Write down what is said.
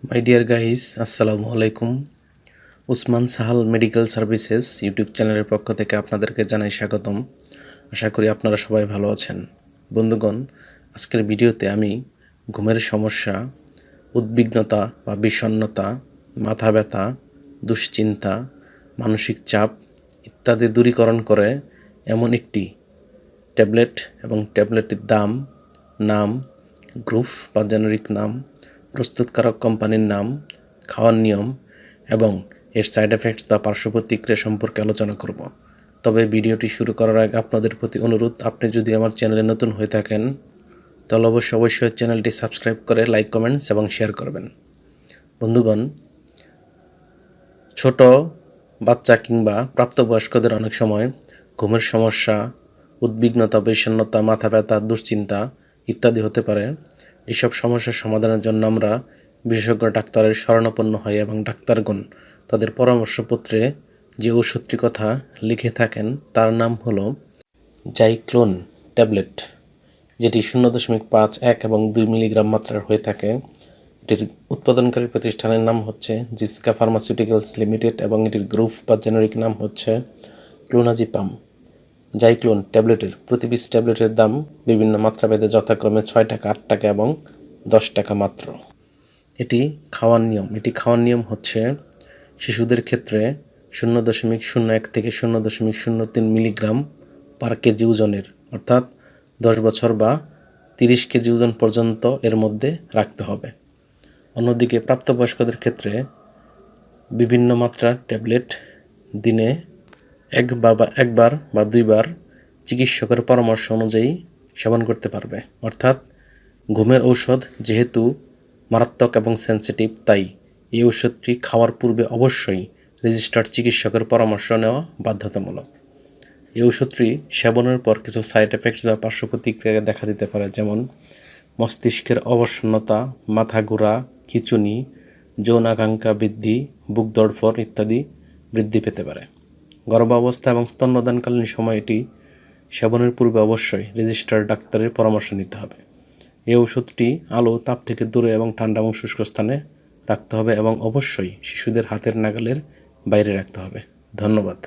My dear guys, আসসালামু আলাইকুম। Usman Sahal medical services YouTube চ্যানেলের পক্ষ থেকে আপনাদেরকে জানাই স্বাগতম। আশা করি আপনারা সবাই ভালো আছেন। বন্ধুগণ, আজকের ভিডিওতে আমি ঘুমের সমস্যা, উদ্বিগ্নতা বা বিষণ্ণতা, মাথা ব্যথা, দুশ্চিন্তা, মানসিক চাপ ইত্যাদি দূরীকরণ করে এমন একটি ট্যাবলেট এবং ট্যাবলেটের দাম, নাম, গ্রুপ বা জেনেরিক নাম, প্রস্তুতকারক কোম্পানির নাম, খাওয়ার নিয়ম এবং এর সাইড এফেক্টস বা পার্শ্ব প্রতিক্রিয়া সম্পর্কে আলোচনা করব। তবে ভিডিওটি শুরু করার আগে আপনাদের প্রতি অনুরোধ, আপনি যদি আমার চ্যানেলে নতুন হয়ে থাকেন তাহলে অবশ্যই চ্যানেলটি সাবস্ক্রাইব করে লাইক, কমেন্টস এবং শেয়ার করবেন। বন্ধুগণ, ছোট বাচ্চা কিংবা প্রাপ্তবয়স্কদের অনেক সময় ঘুমের সমস্যা, উদ্বিগ্নতা, বিষণ্ণতা, মাথা ব্যথা, দুশ্চিন্তা ইত্যাদি হতে পারে। এইসব সমস্যার সমাধানের জন্য আমরা বিশেষজ্ঞ ডাক্তারের শরণাপন্ন হই এবং ডাক্তারগণ তাদের পরামর্শপত্রে যে ওষুধটির কথা লিখে থাকেন তার নাম হলো জাইক্লোন ট্যাবলেট, যেটি 0.5, 1 এবং 2 মিলিগ্রাম মাত্রার হয়ে থাকে। এটির উৎপাদনকারী প্রতিষ্ঠানের নাম হচ্ছে জিসকা ফার্মাসিউটিক্যালস লিমিটেড এবং এটির গ্রুপ বা জেনেরিক নাম হচ্ছে ক্লোনাজিপাম। জাইক্লোন ট্যাবলেটের প্রতি পিস ট্যাবলেটের দাম বিভিন্ন মাত্রাভেদে যথাক্রমে 6 টাকা, 8 টাকা এবং 10 টাকা মাত্র। এটি খাওয়ার নিয়ম হচ্ছে শিশুদের ক্ষেত্রে 0.01 থেকে 0.03 মিলিগ্রাম পার কেজি ওজনের, অর্থাৎ 10 বছর বা 30 কেজি ওজন পর্যন্ত এর মধ্যে রাখতে হবে। অন্যদিকে প্রাপ্তবয়স্কদের ক্ষেত্রে বিভিন্ন মাত্রার ট্যাবলেট দিনে একবার বা 2বার চিকিৎসকের পরামর্শ অনুযায়ী সেবন করতে পারবে। অর্থাৎ ঘুমের ঔষধ যেহেতু মারাত্মক এবং সেন্সিটিভ, তাই এই ওষুধটি খাওয়ার পূর্বে অবশ্যই রেজিস্টার্ড চিকিৎসকের পরামর্শ নেওয়া বাধ্যতামূলক। এই ওষুধটি সেবনের পর কিছু সাইড এফেক্টস বা পার্শ্ব প্রতিক্রিয়া দেখা দিতে পারে, যেমন মস্তিষ্কের অবসন্নতা, মাথা ঘোরা, খিঁচুনি, যৌন আকাঙ্ক্ষা বৃদ্ধি, বুক ধড়ফড় ইত্যাদি বৃদ্ধি পেতে পারে। গর্ভাবস্থা এবং স্তন্যদানকালীন সময় এটি সেবনের পূর্বে অবশ্যই রেজিস্টার্ড ডাক্তারের পরামর্শ নিতে হবে। এই ওষুধটি আলো তাপ থেকে দূরে এবং ঠান্ডা এবং শুষ্ক স্থানে রাখতে হবে এবং অবশ্যই শিশুদের হাতের নাগালের বাইরে রাখতে হবে। ধন্যবাদ।